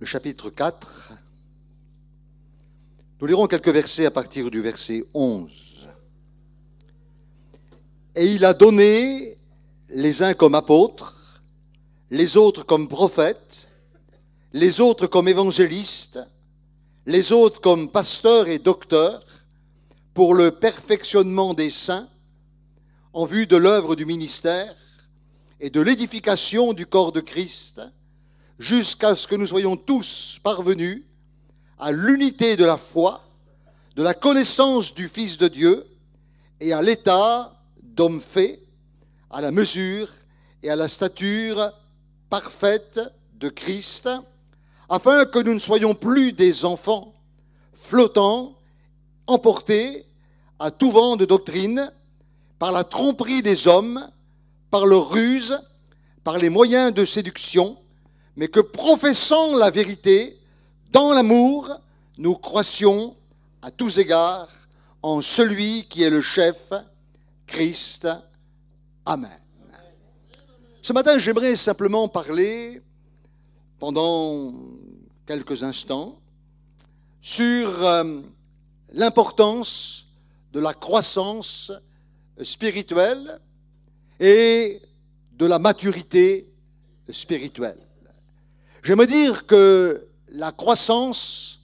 le chapitre 4. Nous lirons quelques versets à partir du verset 11. Et il a donné les uns comme apôtres, les autres comme prophètes, les autres comme évangélistes, les autres comme pasteurs et docteurs, pour le perfectionnement des saints, en vue de l'œuvre du ministère et de l'édification du corps de Christ, jusqu'à ce que nous soyons tous parvenus à l'unité de la foi, de la connaissance du Fils de Dieu et à l'état d'homme fait, à la mesure et à la stature parfaite de Christ, afin que nous ne soyons plus des enfants flottants, emportés à tout vent de doctrine, par la tromperie des hommes, par leur ruse, par les moyens de séduction, mais que professant la vérité, dans l'amour, nous croissions à tous égards en celui qui est le chef, Christ. Amen. Ce matin, j'aimerais simplement parler pendant quelques instants sur l'importance de la croissance spirituelle et de la maturité spirituelle. J'aimerais dire que la croissance,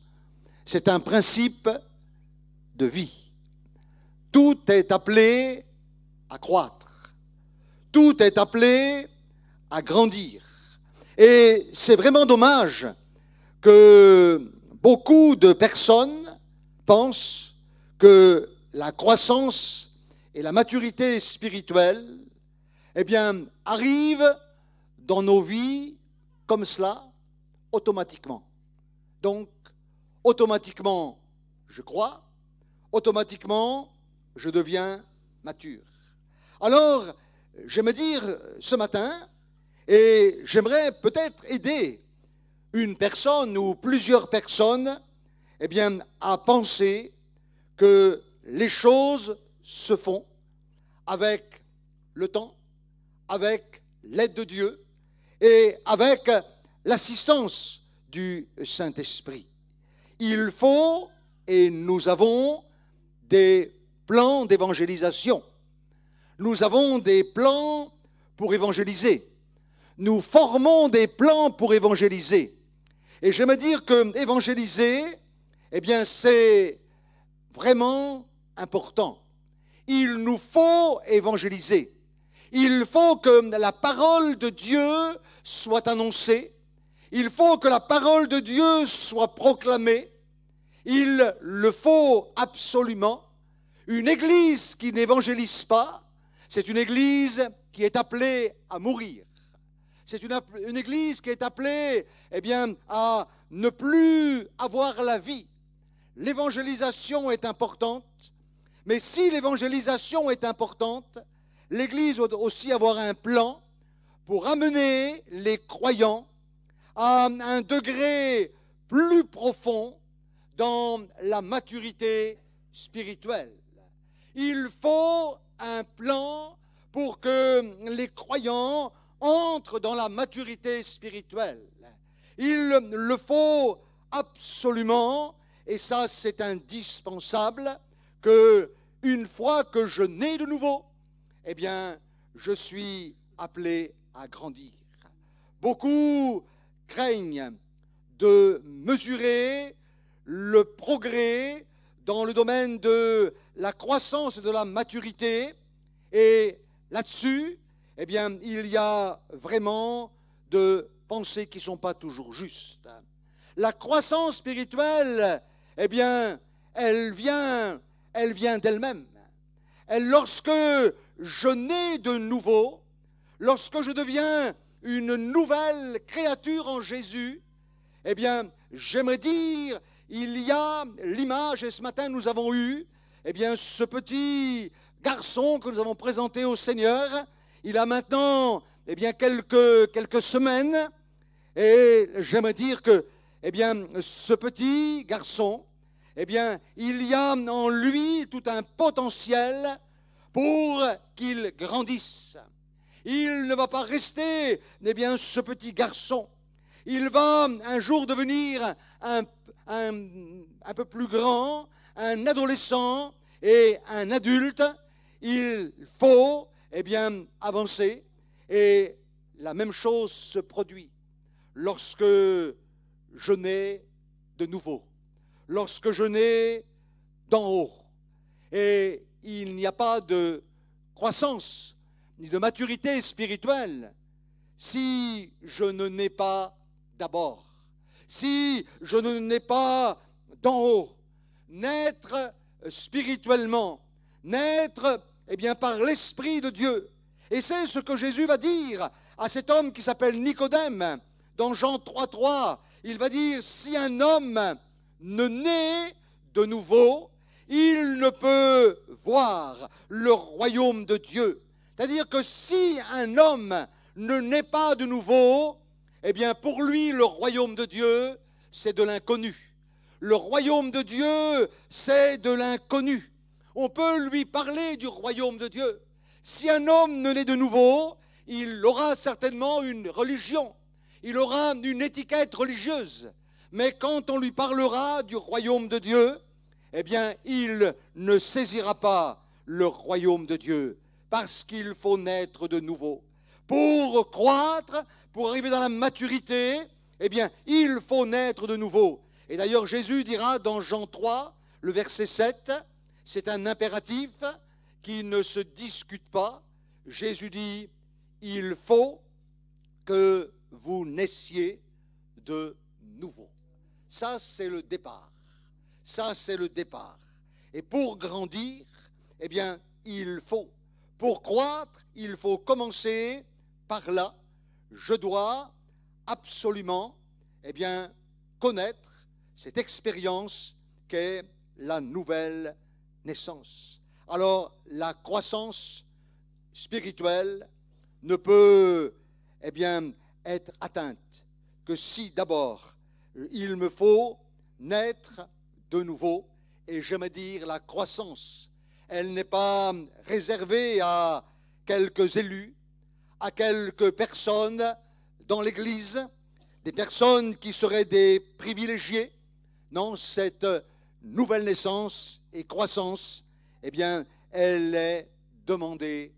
c'est un principe de vie. Tout est appelé à croître. Tout est appelé à grandir. Et c'est vraiment dommage que beaucoup de personnes pensent que la croissance et la maturité spirituelle, eh bien, arrivent dans nos vies comme cela, automatiquement. Donc, automatiquement, je crois, automatiquement, je deviens mature. Alors, j'aimerais dire ce matin, et j'aimerais peut-être aider une personne ou plusieurs personnes, eh bien, à penser que les choses se font avec le temps, avec l'aide de Dieu et avec l'assistance du Saint-Esprit. Il faut, et nous avons des plans d'évangélisation. Nous avons des plans pour évangéliser. Nous formons des plans pour évangéliser. Et j'aime dire que évangéliser, eh bien, c'est vraiment important. Il nous faut évangéliser. Il faut que la parole de Dieu soit annoncée. Il faut que la parole de Dieu soit proclamée. Il le faut absolument. Une église qui n'évangélise pas, c'est une église qui est appelée à mourir. C'est une église qui est appelée, eh bien, à ne plus avoir la vie. L'évangélisation est importante, mais si l'évangélisation est importante, l'Église doit aussi avoir un plan pour amener les croyants à un degré plus profond dans la maturité spirituelle. Il faut un plan pour que les croyants entrent dans la maturité spirituelle. Il le faut absolument, et ça c'est indispensable, que une fois que je nais de nouveau, eh bien, je suis appelé à grandir. Beaucoup craignent de mesurer le progrès dans le domaine de la croissance et de la maturité, et là-dessus, eh bien, il y a vraiment de pensées qui ne sont pas toujours justes. La croissance spirituelle, eh bien, elle vient d'elle-même. Lorsque je nais de nouveau, lorsque je deviens une nouvelle créature en Jésus, eh bien, j'aimerais dire, il y a l'image, et ce matin nous avons eu, eh bien, ce petit garçon que nous avons présenté au Seigneur. Il a maintenant, eh bien, quelques semaines, et j'aimerais dire que, eh bien, ce petit garçon, eh bien, il y a en lui tout un potentiel pour qu'il grandisse. Il ne va pas rester, eh bien, ce petit garçon. Il va un jour devenir un peu plus grand, un adolescent et un adulte. Il faut, eh bien, avancer. Et la même chose se produit lorsque je nais de nouveau, lorsque je nais d'en haut. Et il n'y a pas de croissance ni de maturité spirituelle si je ne nais pas d'abord, si je ne nais pas d'en haut. Naître spirituellement, naître eh bien, par l'Esprit de Dieu. Et c'est ce que Jésus va dire à cet homme qui s'appelle Nicodème. Dans Jean 3,3, il va dire, si un homme ne naît de nouveau, il ne peut voir le royaume de Dieu. C'est-à-dire que si un homme ne naît pas de nouveau, eh bien pour lui, le royaume de Dieu, c'est de l'inconnu. Le royaume de Dieu, c'est de l'inconnu. On peut lui parler du royaume de Dieu. Si un homme ne naît de nouveau, il aura certainement une religion. Il aura une étiquette religieuse. Mais quand on lui parlera du royaume de Dieu, eh bien, il ne saisira pas le royaume de Dieu. Parce qu'il faut naître de nouveau. Pour croître, pour arriver dans la maturité, eh bien, il faut naître de nouveau. Et d'ailleurs, Jésus dira dans Jean 3, le verset 7, c'est un impératif qui ne se discute pas. Jésus dit, il faut que vous naissiez de nouveau. Ça, c'est le départ. Ça, c'est le départ. Et pour grandir, eh bien, il faut. Pour croître, il faut commencer par là. Je dois absolument, eh bien, connaître cette expérience qu'est la nouvelle naissance. Alors, la croissance spirituelle ne peut, eh bien, être atteinte que si d'abord il me faut naître de nouveau. Et j'aime dire la croissance, elle n'est pas réservée à quelques élus, à quelques personnes dans l'Église, des personnes qui seraient des privilégiés. Non, cette nouvelle naissance et croissance, eh bien, elle est demandée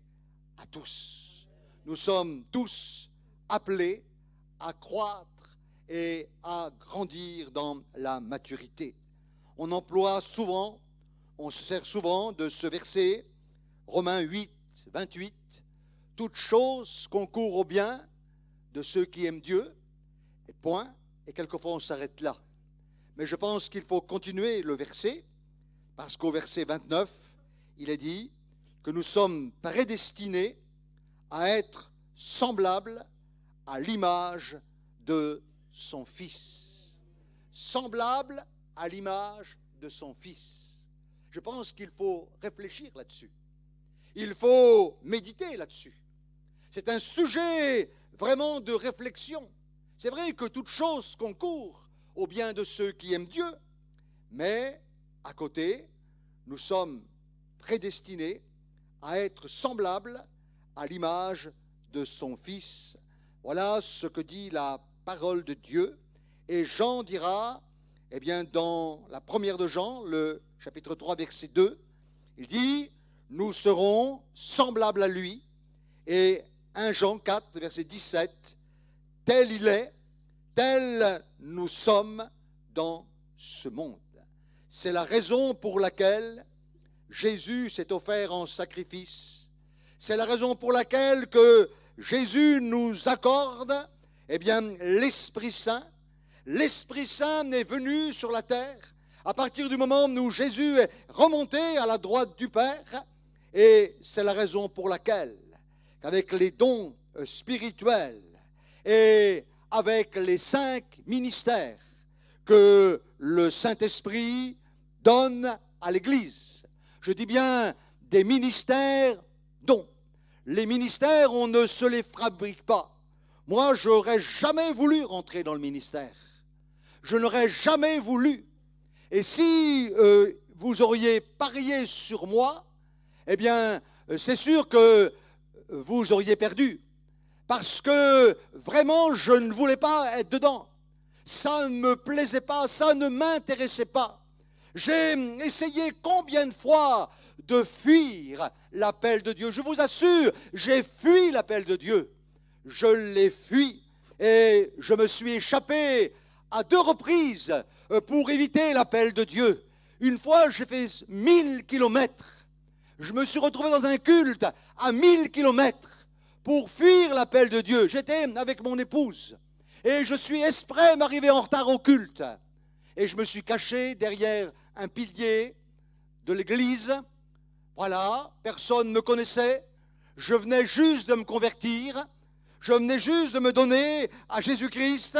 à tous. Nous sommes tous appelés à croître et à grandir dans la maturité. On emploie souvent, on se sert souvent de ce verset, Romains 8, 28, « Toute chose concourt au bien de ceux qui aiment Dieu », et point, et quelquefois on s'arrête là. Mais je pense qu'il faut continuer le verset, parce qu'au verset 29, il est dit que nous sommes prédestinés à être semblables à l'image de son Fils. Semblable à l'image de son Fils. Je pense qu'il faut réfléchir là-dessus. Il faut méditer là-dessus. C'est un sujet vraiment de réflexion. C'est vrai que toute chose concourt au bien de ceux qui aiment Dieu, mais à côté, nous sommes prédestinés à être semblables à l'image de son Fils. Voilà ce que dit la parole de Dieu. Et Jean dira, eh bien, dans la première de Jean, le chapitre 3, verset 2, il dit, nous serons semblables à lui. Et 1 Jean 4, verset 17, tel il est, tel nous sommes dans ce monde. C'est la raison pour laquelle Jésus s'est offert en sacrifice. C'est la raison pour laquelle que Jésus nous accorde, eh bien, l'Esprit Saint. L'Esprit Saint est venu sur la terre à partir du moment où Jésus est remonté à la droite du Père. Et c'est la raison pour laquelle, qu'avec les dons spirituels et avec les 5 ministères que le Saint-Esprit donne à l'Église, je dis bien des ministères dons. Les ministères, on ne se les fabrique pas. Moi, je n'aurais jamais voulu rentrer dans le ministère. Je n'aurais jamais voulu. Et si vous auriez parié sur moi, eh bien, c'est sûr que vous auriez perdu. parce que vraiment je ne voulais pas être dedans. Ça ne me plaisait pas, ça ne m'intéressait pas. J'ai essayé combien de fois de fuir l'appel de Dieu. Je vous assure, j'ai fui l'appel de Dieu. Je l'ai fui et je me suis échappé à 2 reprises pour éviter l'appel de Dieu. Une fois, j'ai fait 1000 kilomètres. Je me suis retrouvé dans un culte à 1000 kilomètres pour fuir l'appel de Dieu. J'étais avec mon épouse et je suis exprès m'arriver en retard au culte. Et je me suis caché derrière un pilier de l'église. Voilà, personne ne me connaissait. Je venais juste de me convertir. Je venais juste de me donner à Jésus-Christ.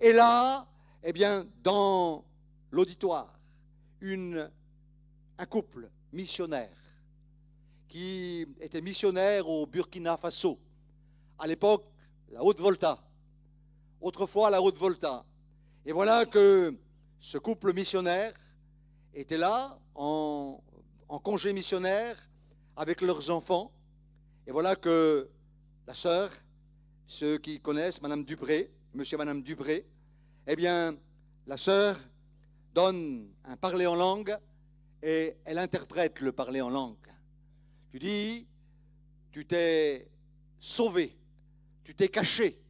Et là, eh bien, dans l'auditoire, un couple missionnaire qui était missionnaire au Burkina Faso. À l'époque, la Haute-Volta. Autrefois, la Haute-Volta. Et voilà que ce couple missionnaire était là, en congé missionnaire, avec leurs enfants. Et voilà que la sœur, ceux qui connaissent, Madame Dubré, Monsieur et Madame Dubré, eh bien, la sœur donne un parler en langue et elle interprète le parler en langue. Tu dis, tu t'es sauvé, tu t'es caché,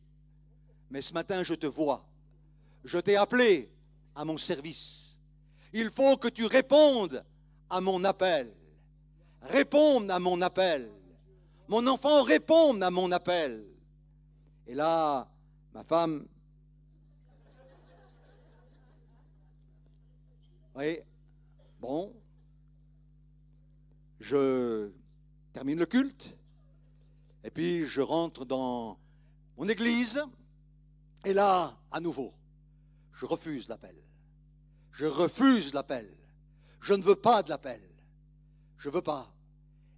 mais ce matin je te vois. Je t'ai appelé à mon service. Il faut que tu répondes à mon appel. Réponde à mon appel. Mon enfant, réponde à mon appel. Et là, ma femme, oui, bon, je termine le culte, et puis je rentre dans mon église, et là, à nouveau, je refuse l'appel. Je refuse l'appel. Je ne veux pas de l'appel. Je ne veux pas.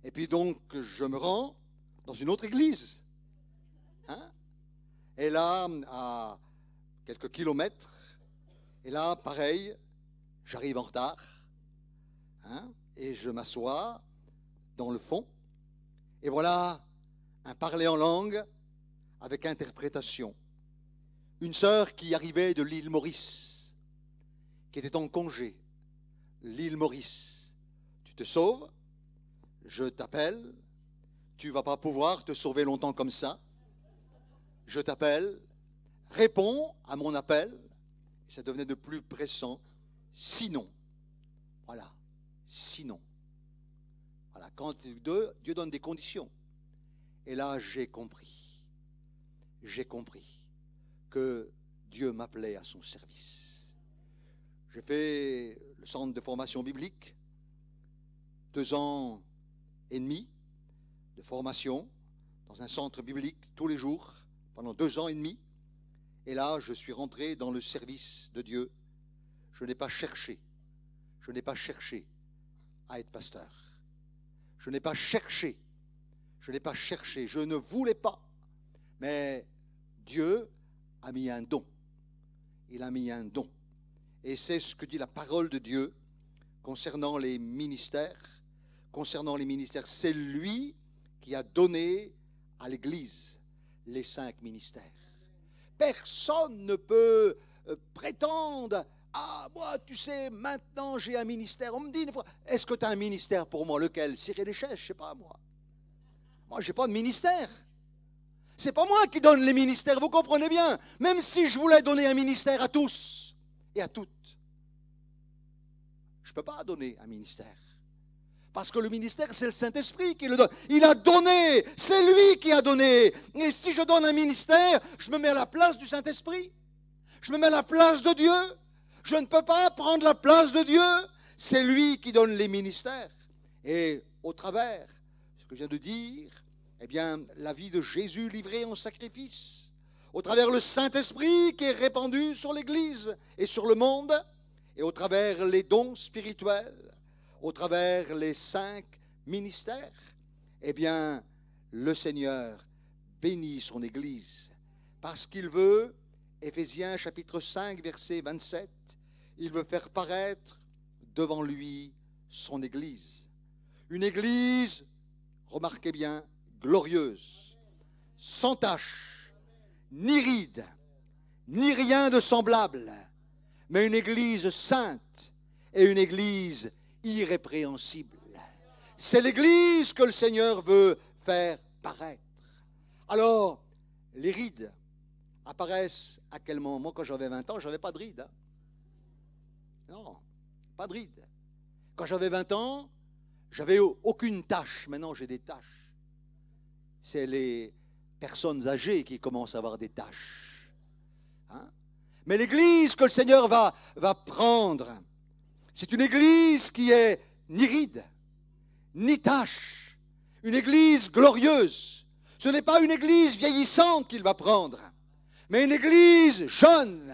Et puis donc, je me rends dans une autre église. Hein? Et là, à quelques kilomètres, et là, pareil, j'arrive en retard. Hein? Et je m'assois dans le fond. Et voilà un parler en langue avec interprétation. Une sœur qui arrivait de l'île Maurice, qui était en congé. L'île Maurice. Tu te sauves, je t'appelle, tu ne vas pas pouvoir te sauver longtemps comme ça. Je t'appelle, réponds à mon appel. Et ça devenait de plus pressant. Sinon, voilà, sinon. Voilà, quand Dieu donne des conditions. Et là, j'ai compris que Dieu m'appelait à son service. J'ai fait le centre de formation biblique, 2 ans et demi de formation dans un centre biblique tous les jours, pendant 2 ans et demi. Et là, je suis rentré dans le service de Dieu. Je n'ai pas cherché à être pasteur. Je n'ai pas cherché, je ne voulais pas. Mais Dieu a mis un don. Il a mis un don. Et c'est ce que dit la parole de Dieu concernant les ministères. C'est lui qui a donné à l'Église les 5 ministères. Personne ne peut prétendre, ah, moi, tu sais, maintenant j'ai un ministère. On me dit une fois, est-ce que tu as un ministère pour moi? Lequel? Cirer les chaises, je ne sais pas, moi. Moi, je n'ai pas de ministère. C'est pas moi qui donne les ministères, vous comprenez bien. Même si je voulais donner un ministère à tous et à toutes, je ne peux pas donner un ministère. Parce que le ministère, c'est le Saint-Esprit qui le donne. Il a donné, c'est lui qui a donné. Et si je donne un ministère, je me mets à la place du Saint-Esprit. Je me mets à la place de Dieu. Je ne peux pas prendre la place de Dieu. C'est lui qui donne les ministères. Et au travers, ce que je viens de dire, eh bien, la vie de Jésus livrée en sacrifice, au travers le Saint-Esprit qui est répandu sur l'Église et sur le monde, et au travers les dons spirituels, au travers les 5 ministères, eh bien, le Seigneur bénit son Église parce qu'il veut, Éphésiens chapitre 5, verset 27, il veut faire paraître devant lui son Église. Une Église, remarquez bien, glorieuse, sans tache, ni ride, ni rien de semblable, mais une Église sainte et une Église irrépréhensible. C'est l'Église que le Seigneur veut faire paraître. Alors, les rides apparaissent à quel moment? Moi, quand j'avais 20 ans, je n'avais pas de rides. Non, pas de rides. Quand j'avais 20 ans, j'avais aucune tache. Maintenant, j'ai des taches. C'est les personnes âgées qui commencent à avoir des taches. Hein? Mais l'Église que le Seigneur va prendre, c'est une Église qui est ni ride, ni tache. Une Église glorieuse. Ce n'est pas une Église vieillissante qu'il va prendre, mais une Église jeune,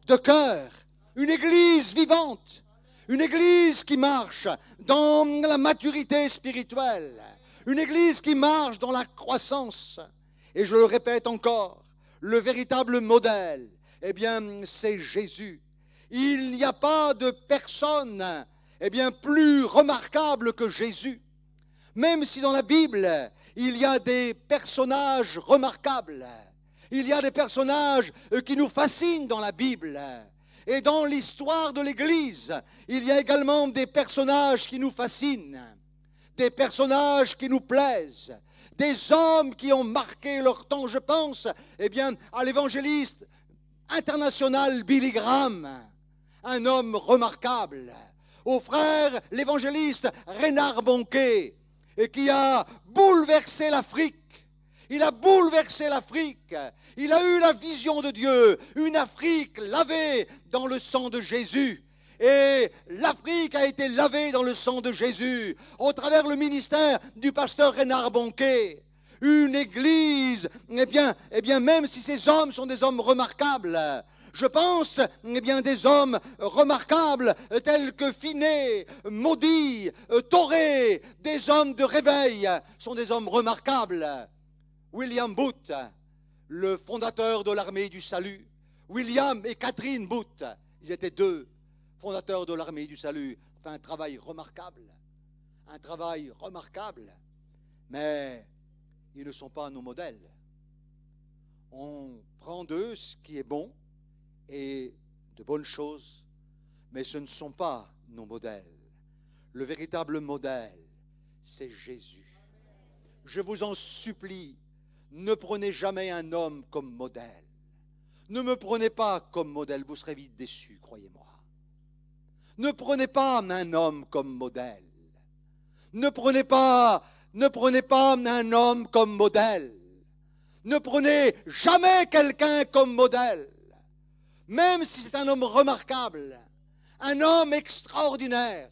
de cœur, une Église vivante, une Église qui marche dans la maturité spirituelle, une Église qui marche dans la croissance. Et je le répète encore, le véritable modèle, eh bien, c'est Jésus. Il n'y a pas de personne, eh bien, plus remarquable que Jésus. Même si dans la Bible, il y a des personnages remarquables, il y a des personnages qui nous fascinent dans la Bible. Et dans l'histoire de l'Église, il y a également des personnages qui nous fascinent, des personnages qui nous plaisent, des hommes qui ont marqué leur temps. Je pense, eh bien, à l'évangéliste international Billy Graham, un homme remarquable, au frère l'évangéliste Reinhard Bonnke, et qui a bouleversé l'Afrique. Il a bouleversé l'Afrique. Il a eu la vision de Dieu, une Afrique lavée dans le sang de Jésus. Et l'Afrique a été lavée dans le sang de Jésus au travers le ministère du pasteur Reinhard Bonnke. Une église, eh bien, même si ces hommes sont des hommes remarquables, je pense, eh bien, des hommes remarquables tels que Finney, Maudit, Torré, des hommes de réveil sont des hommes remarquables. William Booth, le fondateur de l'armée du salut. William et Catherine Booth, ils étaient deux fondateurs de l'armée du salut. Fait un travail remarquable. Un travail remarquable. Mais ils ne sont pas nos modèles. On prend d'eux ce qui est bon et de bonnes choses, mais ce ne sont pas nos modèles. Le véritable modèle, c'est Jésus. Je vous en supplie, ne prenez jamais un homme comme modèle. Ne me prenez pas comme modèle, vous serez vite déçus, croyez-moi. Ne prenez pas un homme comme modèle. Ne prenez pas un homme comme modèle. Ne prenez jamais quelqu'un comme modèle. Même si c'est un homme remarquable, un homme extraordinaire,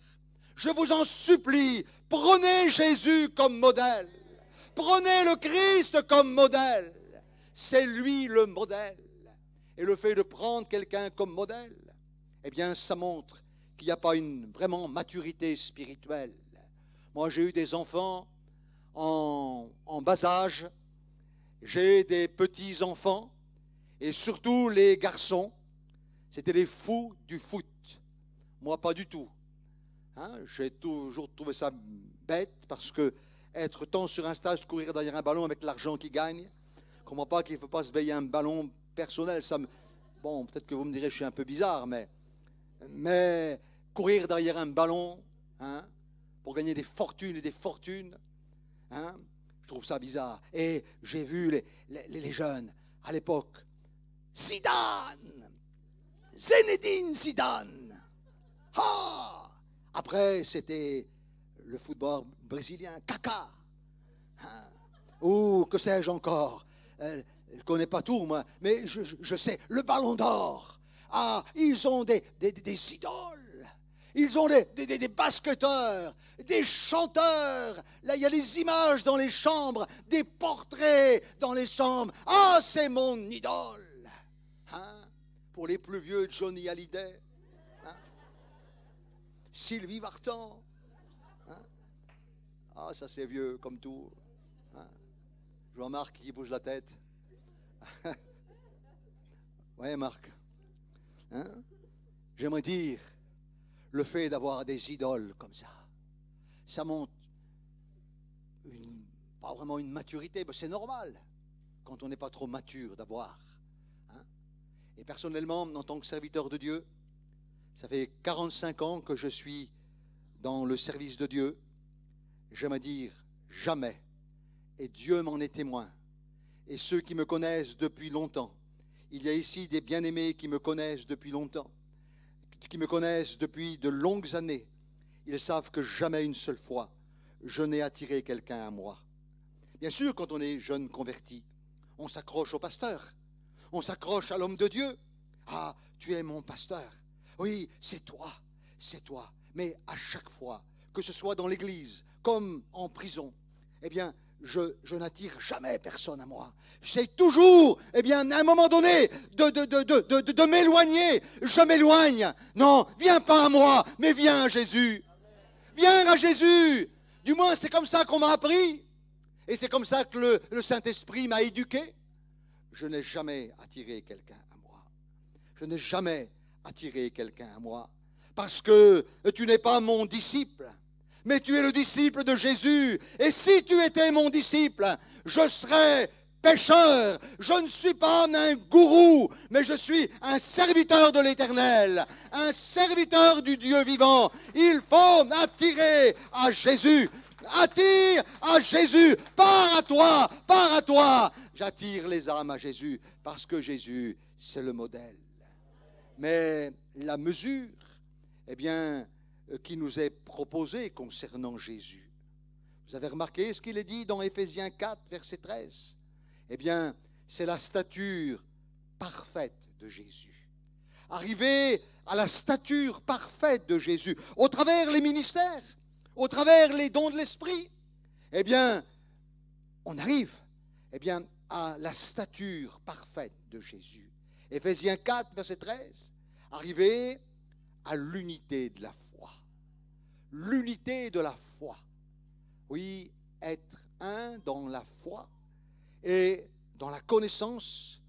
je vous en supplie, prenez Jésus comme modèle. Prenez le Christ comme modèle. C'est lui le modèle. Et le fait de prendre quelqu'un comme modèle, eh bien, ça montre qu'il n'y a pas une vraiment maturité spirituelle. Moi, j'ai eu des enfants en bas âge. J'ai des petits-enfants. Et surtout les garçons. C'était les fous du foot. Moi, pas du tout. Hein? J'ai toujours trouvé ça bête parce que être tant sur un stage, courir derrière un ballon avec l'argent qu'il gagne, je ne comprends pas qu'il ne faut pas se payer un ballon personnel. Bon, peut-être que vous me direz que je suis un peu bizarre, mais courir derrière un ballon, hein, pour gagner des fortunes et des fortunes, hein, je trouve ça bizarre. Et j'ai vu les jeunes à l'époque. Zidane, Zinedine Zidane. Ah! Après, c'était le football brésilien, Kaká. Hein? Ou que sais-je encore. Je ne connais pas tout, moi, mais je sais. Le Ballon d'Or. Ah, ils ont des idoles. Ils ont des basketteurs, des chanteurs. Là, il y a des images dans les chambres, des portraits dans les chambres. Ah, c'est mon idole. Hein? Pour les plus vieux, Johnny Hallyday, hein? Sylvie Vartan. Hein? Ah, ça c'est vieux comme tout. Hein? Je vois Marc qui bouge la tête. Ouais, Marc. Hein? J'aimerais dire, le fait d'avoir des idoles comme ça montre pas vraiment une maturité, mais c'est normal. quand on n'est pas trop mature d'avoir. Hein. Et personnellement, en tant que serviteur de Dieu, ça fait 45 ans que je suis dans le service de Dieu. J'aime à dire jamais, et Dieu m'en est témoin, et ceux qui me connaissent depuis longtemps, il y a ici des bien-aimés qui me connaissent depuis longtemps, qui me connaissent depuis de longues années, ils savent que jamais une seule fois, je n'ai attiré quelqu'un à moi. Bien sûr, quand on est jeune converti, on s'accroche au pasteur, on s'accroche à l'homme de Dieu. Ah, tu es mon pasteur. Oui, c'est toi, c'est toi. Mais à chaque fois, que ce soit dans l'église comme en prison, eh bien, je n'attire jamais personne à moi. J'essaie toujours, eh bien, à un moment donné, de m'éloigner. Je m'éloigne. Non, viens pas à moi, mais viens à Jésus. Viens à Jésus. Du moins, c'est comme ça qu'on m'a appris. Et c'est comme ça que le Saint-Esprit m'a éduqué. Je n'ai jamais attiré quelqu'un à moi. Je n'ai jamais attiré quelqu'un à moi. Parce que tu n'es pas mon disciple, mais tu es le disciple de Jésus. Et si tu étais mon disciple, je serais pécheur. Je ne suis pas un gourou, mais je suis un serviteur de l'Éternel, un serviteur du Dieu vivant. Il faut attirer à Jésus. Attire à Jésus. Pars à toi, pars à toi. J'attire les âmes à Jésus parce que Jésus, c'est le modèle. Mais la mesure, eh bien, qui nous est proposée concernant Jésus. Vous avez remarqué ce qu'il est dit dans Éphésiens 4, verset 13 ? Eh bien, c'est la stature parfaite de Jésus. Arriver à la stature parfaite de Jésus, au travers les ministères, au travers les dons de l'Esprit, eh bien, on arrive, eh bien, à la stature parfaite de Jésus. Éphésiens 4, verset 13, arriver à l'unité de la foi. L'unité de la foi. Oui, être un dans la foi et dans la connaissance,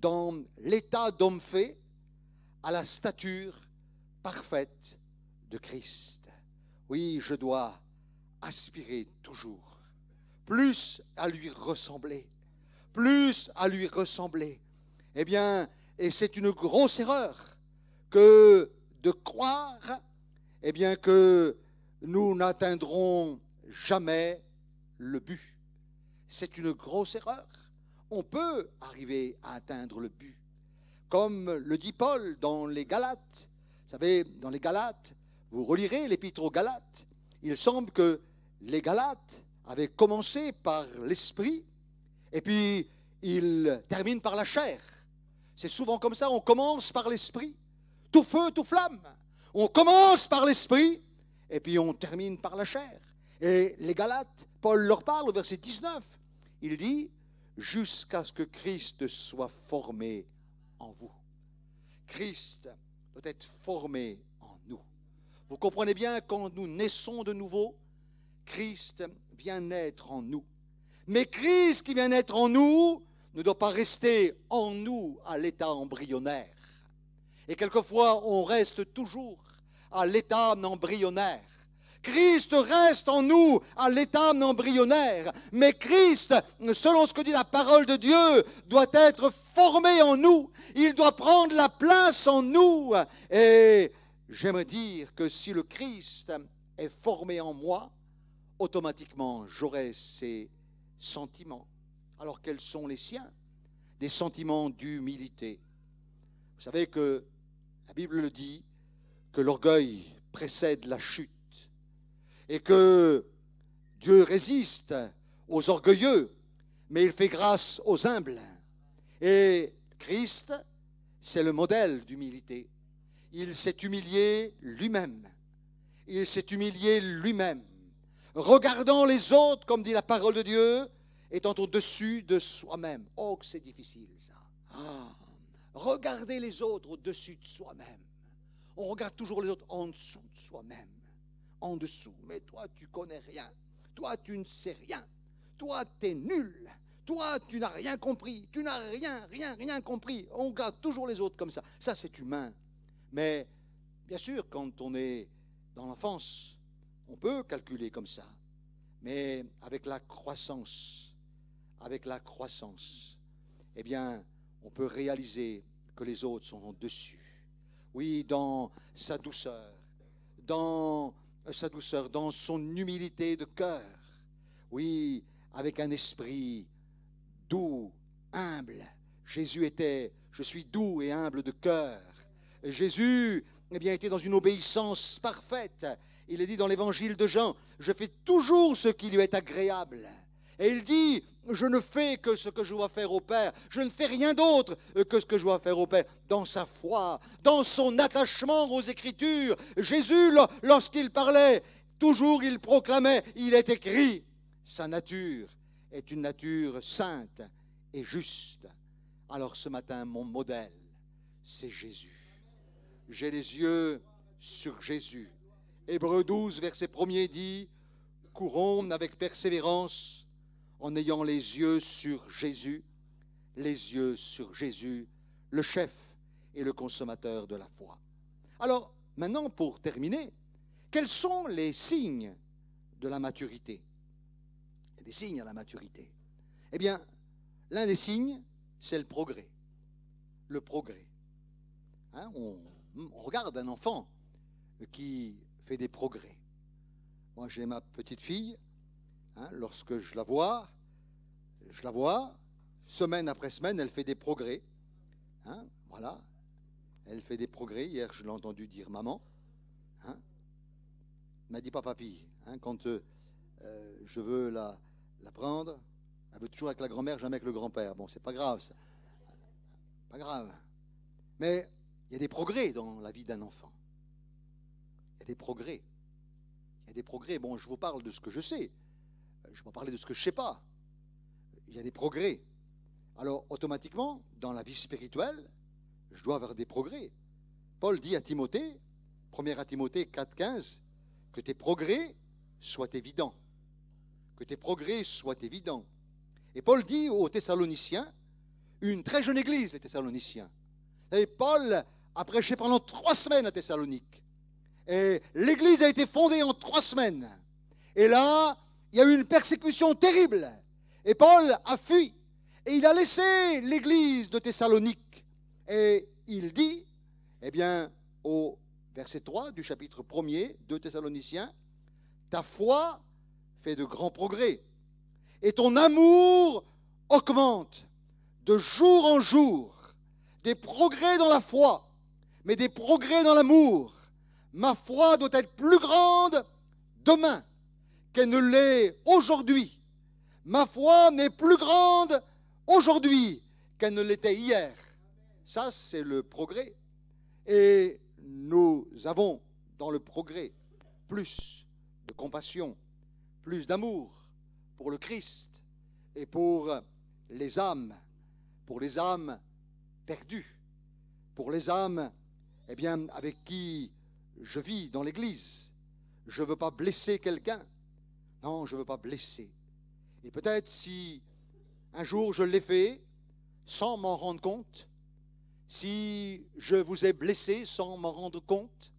dans l'état d'homme fait, à la stature parfaite de Christ. Oui, je dois aspirer toujours plus à lui ressembler, plus à lui ressembler. Eh bien, et c'est une grosse erreur que de croire, eh bien, que nous n'atteindrons jamais le but. C'est une grosse erreur. On peut arriver à atteindre le but. Comme le dit Paul dans les Galates. Vous savez, dans les Galates, vous relirez l'épître aux Galates, il semble que les Galates avaient commencé par l'esprit et puis ils terminent par la chair. C'est souvent comme ça, on commence par l'esprit, tout feu, tout flamme. On commence par l'esprit et puis on termine par la chair. Et les Galates, Paul leur parle au verset 19. Il dit, jusqu'à ce que Christ soit formé en vous. Christ doit être formé en nous. Vous comprenez bien, quand nous naissons de nouveau, Christ vient naître en nous. Mais Christ qui vient naître en nous ne doit pas rester en nous à l'état embryonnaire. Et quelquefois, on reste toujours à l'état embryonnaire. Christ reste en nous à l'état embryonnaire, mais Christ, selon ce que dit la parole de Dieu, doit être formé en nous. Il doit prendre la place en nous. Et j'aimerais dire que si le Christ est formé en moi, automatiquement j'aurai ses sentiments. Alors quels sont les siens? Des sentiments d'humilité. Vous savez que la Bible le dit, que l'orgueil précède la chute. Et que Dieu résiste aux orgueilleux, mais il fait grâce aux humbles. Et Christ, c'est le modèle d'humilité. Il s'est humilié lui-même. Il s'est humilié lui-même. Regardant les autres, comme dit la parole de Dieu, étant au-dessus de soi-même. Oh, que c'est difficile, ça. Regarder les autres au-dessus de soi-même. On regarde toujours les autres en dessous de soi-même. En dessous. Mais toi, tu connais rien. Toi, tu ne sais rien. Toi, tu es nul. Toi, tu n'as rien compris. Tu n'as rien compris. On regarde toujours les autres comme ça. Ça, c'est humain. Mais, bien sûr, quand on est dans l'enfance, on peut calculer comme ça. Mais avec la croissance, eh bien, on peut réaliser que les autres sont au-dessus. Oui, dans sa douceur, dans son humilité de cœur. Oui, avec un esprit doux, humble. Jésus était, je suis doux et humble de cœur. Jésus, eh bien, était dans une obéissance parfaite. Il est dit dans l'évangile de Jean, je fais toujours ce qui lui est agréable. Et il dit, je ne fais que ce que je dois faire au Père. Je ne fais rien d'autre que ce que je dois faire au Père. Dans sa foi, dans son attachement aux Écritures, Jésus, lorsqu'il parlait, toujours il proclamait, il est écrit, sa nature est une nature sainte et juste. Alors ce matin, mon modèle, c'est Jésus. J'ai les yeux sur Jésus. Hébreux 12, verset 1er dit, courons avec persévérance en ayant les yeux sur Jésus, le chef et le consommateur de la foi. Alors, maintenant, pour terminer, quels sont les signes de la maturité? Il y a des signes à la maturité. Eh bien, l'un des signes, c'est le progrès. Le progrès. Hein, on regarde un enfant qui fait des progrès. Moi, j'ai ma petite fille. Hein, lorsque je la vois, semaine après semaine, elle fait des progrès. Hein, voilà, elle fait des progrès. Hier, je l'ai entendu dire maman. Hein, elle m'a dit pas papy. Hein, quand je veux la prendre, elle veut toujours avec la grand-mère, jamais avec le grand-père. Bon, c'est pas grave, ça. Pas grave. Mais il y a des progrès dans la vie d'un enfant. Il y a des progrès. Il y a des progrès. Bon, je vous parle de ce que je sais. Je vais pas parler de ce que je ne sais pas. Il y a des progrès. Alors, automatiquement, dans la vie spirituelle, je dois avoir des progrès. Paul dit à Timothée, 1 Timothée 4,15, que tes progrès soient évidents. Que tes progrès soient évidents. Et Paul dit aux Thessaloniciens, une très jeune église, les Thessaloniciens. Vous savez, Paul a prêché pendant 3 semaines à Thessalonique. Et l'église a été fondée en 3 semaines. Et là, il y a eu une persécution terrible. Et Paul a fui. Et il a laissé l'église de Thessalonique. Et il dit, eh bien, au verset 3 du chapitre 1er de Thessaloniciens, ta foi fait de grands progrès. Et ton amour augmente de jour en jour. Des progrès dans la foi, mais des progrès dans l'amour. Ma foi doit être plus grande demain qu'elle ne l'est aujourd'hui. Ma foi n'est plus grande aujourd'hui qu'elle ne l'était hier. Ça, c'est le progrès. Et nous avons dans le progrès plus de compassion, plus d'amour pour le Christ et pour les âmes perdues, pour les âmes, eh bien, avec qui je vis dans l'église. Je ne veux pas blesser quelqu'un. Non, je ne veux pas blesser. Et peut-être si un jour je l'ai fait sans m'en rendre compte, si je vous ai blessé sans m'en rendre compte,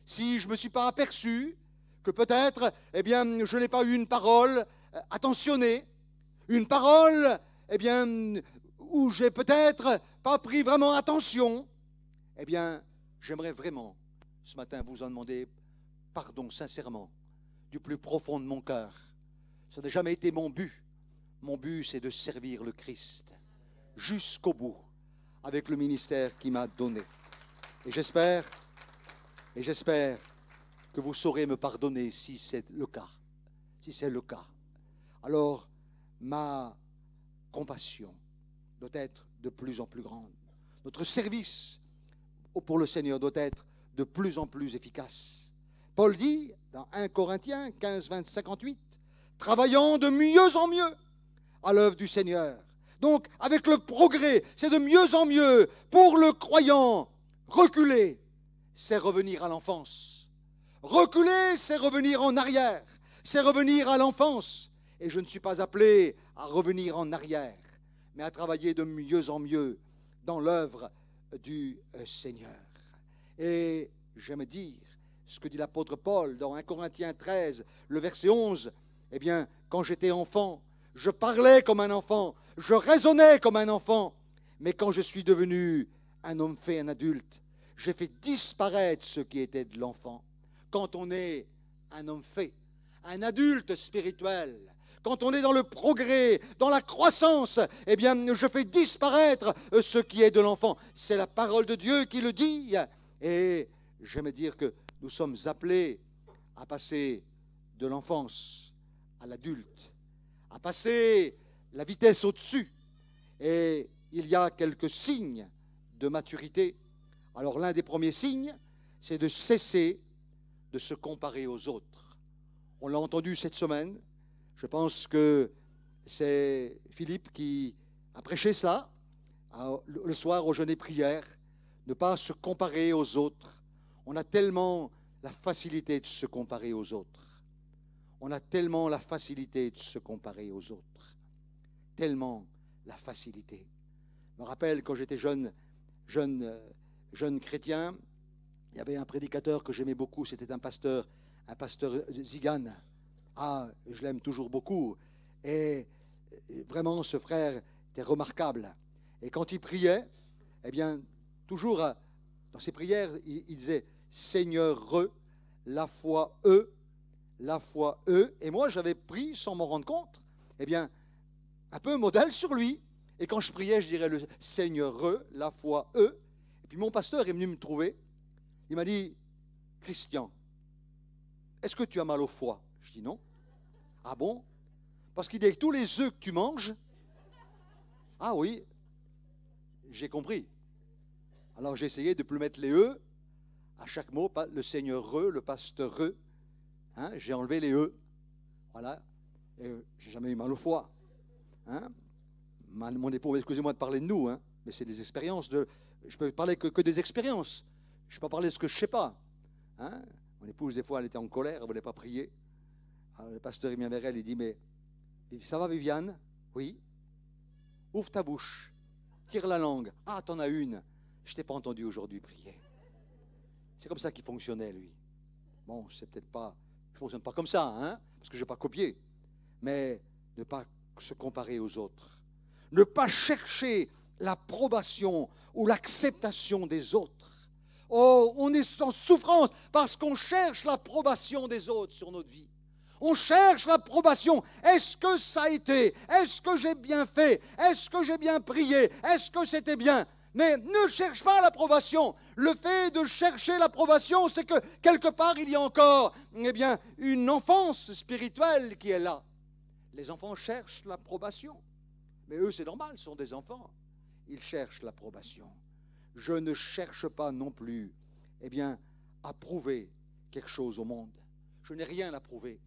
si je ne me suis pas aperçu que peut-être, eh bien, je n'ai pas eu une parole attentionnée, une parole, eh bien, où j'ai peut-être pas pris vraiment attention, eh bien, j'aimerais vraiment ce matin vous en demander pardon sincèrement, du plus profond de mon cœur. Ça n'a jamais été mon but. Mon but, c'est de servir le Christ jusqu'au bout, avec le ministère qu'il m'a donné. Et j'espère que vous saurez me pardonner si c'est le cas. Si c'est le cas. Alors, ma compassion doit être de plus en plus grande. Notre service pour le Seigneur doit être de plus en plus efficace. Paul dit, dans 1 Corinthiens 15, 20, 58, travaillant de mieux en mieux à l'œuvre du Seigneur. Donc, avec le progrès, c'est de mieux en mieux. Pour le croyant, reculer, c'est revenir à l'enfance. Reculer, c'est revenir en arrière. C'est revenir à l'enfance. Et je ne suis pas appelé à revenir en arrière, mais à travailler de mieux en mieux dans l'œuvre du Seigneur. Et j'aime dire ce que dit l'apôtre Paul dans 1 Corinthiens 13, le verset 11. Eh bien, quand j'étais enfant, je parlais comme un enfant, je raisonnais comme un enfant. Mais quand je suis devenu un homme fait, un adulte, j'ai fait disparaître ce qui était de l'enfant. Quand on est un homme fait, un adulte spirituel, quand on est dans le progrès, dans la croissance, eh bien, je fais disparaître ce qui est de l'enfant. C'est la parole de Dieu qui le dit. Et j'aime dire que nous sommes appelés à passer de l'enfance à l'adulte, à passer la vitesse au-dessus. Et il y a quelques signes de maturité. Alors l'un des premiers signes, c'est de cesser de se comparer aux autres. On l'a entendu cette semaine. Je pense que c'est Philippe qui a prêché ça le soir au jeûne et prière. Ne pas se comparer aux autres. On a tellement la facilité de se comparer aux autres. On a tellement la facilité de se comparer aux autres. Tellement la facilité. Je me rappelle quand j'étais jeune chrétien, il y avait un prédicateur que j'aimais beaucoup, c'était un pasteur Zigan. Ah, je l'aime toujours beaucoup. Et vraiment, ce frère était remarquable. Et quand il priait, eh bien, toujours dans ses prières, il disait « Seigneur, la foi, la foi, Et moi, j'avais pris, sans m'en rendre compte, eh bien, un peu modèle sur lui. Et quand je priais, je dirais le Seigneur, la foi, Et puis mon pasteur est venu me trouver. Il m'a dit « Christian, est-ce que tu as mal au foie ?» Je dis « Non. » Ah bon? Parce qu'il dit avec tous les œufs que tu manges. Ah oui, j'ai compris. Alors j'ai essayé de ne plus mettre les œufs à chaque mot, pas le Seigneur, le pasteur, hein, j'ai enlevé les œufs. Voilà. Et j'ai jamais eu mal au foie. Hein? Mon épouse, excusez-moi de parler de nous, hein, mais c'est des expériences. Je peux parler que des expériences. Je ne peux pas parler de ce que je ne sais pas. Hein? Mon épouse, des fois, elle était en colère, elle ne voulait pas prier. Alors, le pasteur, il vient vers elle, il dit, mais ça va, Viviane? Oui. Ouvre ta bouche, tire la langue. Ah, t'en as une. Je ne t'ai pas entendu aujourd'hui prier. C'est comme ça qu'il fonctionnait, lui. Bon, c'est peut-être pas, je ne fonctionne pas comme ça, hein, parce que je ne vais pas copier. Mais ne pas se comparer aux autres. Ne pas chercher l'approbation ou l'acceptation des autres. Oh, on est en souffrance parce qu'on cherche l'approbation des autres sur notre vie. On cherche l'approbation. Est-ce que ça a été? Est-ce que j'ai bien fait? Est-ce que j'ai bien prié? Est-ce que c'était bien? Mais ne cherche pas l'approbation. Le fait de chercher l'approbation, c'est que quelque part, il y a encore une enfance spirituelle qui est là. Les enfants cherchent l'approbation. Mais eux, c'est normal, ce sont des enfants. Ils cherchent l'approbation. Je ne cherche pas non plus, à prouver quelque chose au monde. Je n'ai rien à prouver.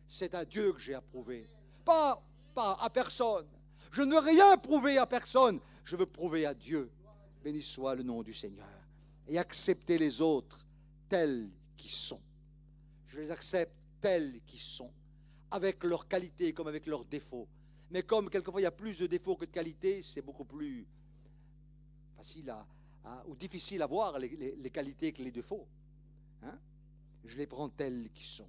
C'est à Dieu que j'ai approuvé. Pas à personne. Je ne veux rien prouver à personne. Je veux prouver à Dieu. Béni soit le nom du Seigneur. Et accepter les autres tels qu'ils sont. Je les accepte tels qu'ils sont. Avec leurs qualités comme avec leurs défauts. Mais comme quelquefois il y a plus de défauts que de qualités, c'est beaucoup plus facile ou difficile à voir les qualités que les défauts. Hein? Je les prends tels qu'ils sont.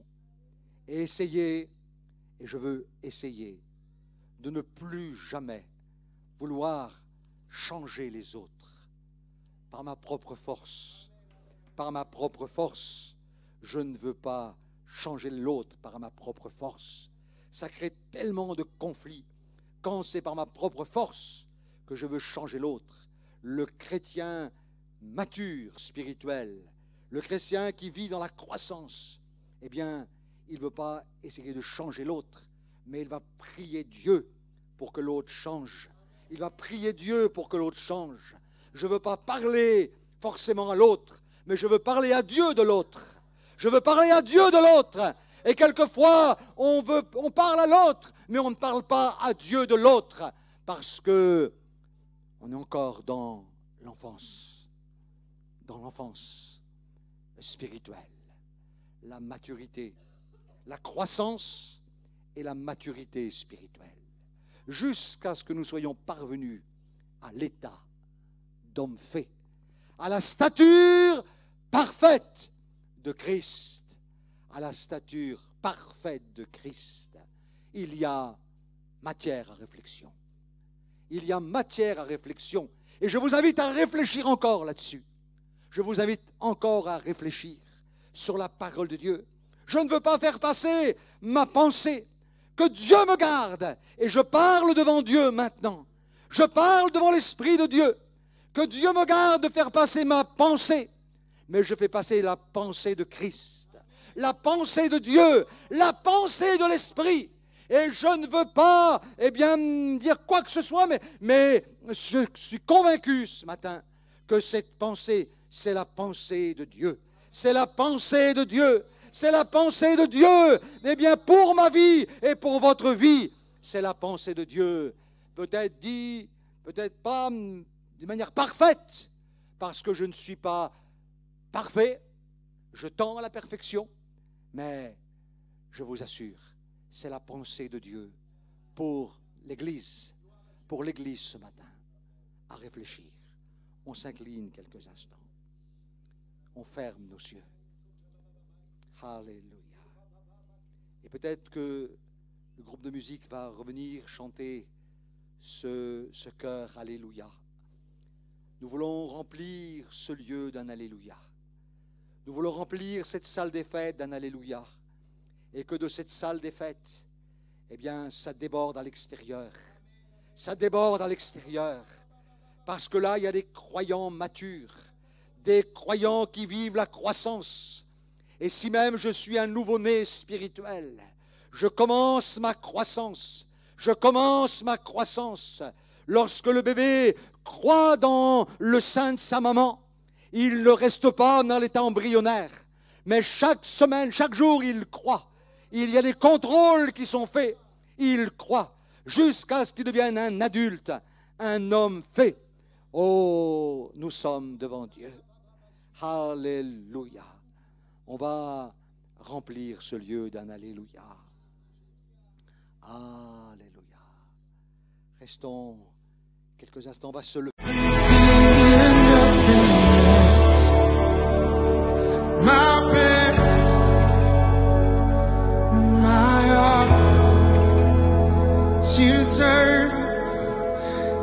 Et je veux essayer de ne plus jamais vouloir changer les autres par ma propre force. Par ma propre force, je ne veux pas changer l'autre par ma propre force. Ça crée tellement de conflits quand c'est par ma propre force que je veux changer l'autre. Le chrétien mature, spirituel, le chrétien qui vit dans la croissance, il ne veut pas essayer de changer l'autre, mais il va prier Dieu pour que l'autre change. Il va prier Dieu pour que l'autre change. Je ne veux pas parler forcément à l'autre, mais je veux parler à Dieu de l'autre. Je veux parler à Dieu de l'autre. Et quelquefois, on parle à l'autre, mais on ne parle pas à Dieu de l'autre, parce que on est encore dans l'enfance spirituelle, la maturité, la croissance et la maturité spirituelle, jusqu'à ce que nous soyons parvenus à l'état d'homme fait, à la stature parfaite de Christ, à la stature parfaite de Christ. Il y a matière à réflexion. Il y a matière à réflexion. Et je vous invite à réfléchir encore là-dessus. Je vous invite encore à réfléchir sur la parole de Dieu. Je ne veux pas faire passer ma pensée. Que Dieu me garde. Et je parle devant Dieu maintenant. Je parle devant l'Esprit de Dieu. Que Dieu me garde de faire passer ma pensée. Mais je fais passer la pensée de Christ. La pensée de Dieu. La pensée de l'Esprit. Et je ne veux pas, dire quoi que ce soit, mais je suis convaincu ce matin que cette pensée, c'est la pensée de Dieu. C'est la pensée de Dieu. C'est la pensée de Dieu. Pour ma vie et pour votre vie, c'est la pensée de Dieu. Peut-être dit, peut-être pas de manière parfaite, parce que je ne suis pas parfait. Je tends à la perfection, mais je vous assure, c'est la pensée de Dieu pour l'Église ce matin, à réfléchir. On s'incline quelques instants. On ferme nos yeux. Alléluia. Et peut-être que le groupe de musique va revenir chanter ce chœur Alléluia. Nous voulons remplir ce lieu d'un Alléluia. Nous voulons remplir cette salle des fêtes d'un Alléluia. Et que de cette salle des fêtes, ça déborde à l'extérieur. Ça déborde à l'extérieur. Parce que là, il y a des croyants matures, des croyants qui vivent la croissance. Et si même je suis un nouveau-né spirituel, je commence ma croissance. Je commence ma croissance. Lorsque le bébé croît dans le sein de sa maman, il ne reste pas dans l'état embryonnaire. Mais chaque semaine, chaque jour, il croît. Il y a des contrôles qui sont faits. Il croit jusqu'à ce qu'il devienne un adulte, un homme fait. Oh, nous sommes devant Dieu. Alléluia. On va remplir ce lieu d'un Alléluia. Alléluia. Restons quelques instants. On va se lever.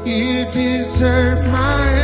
You deserve my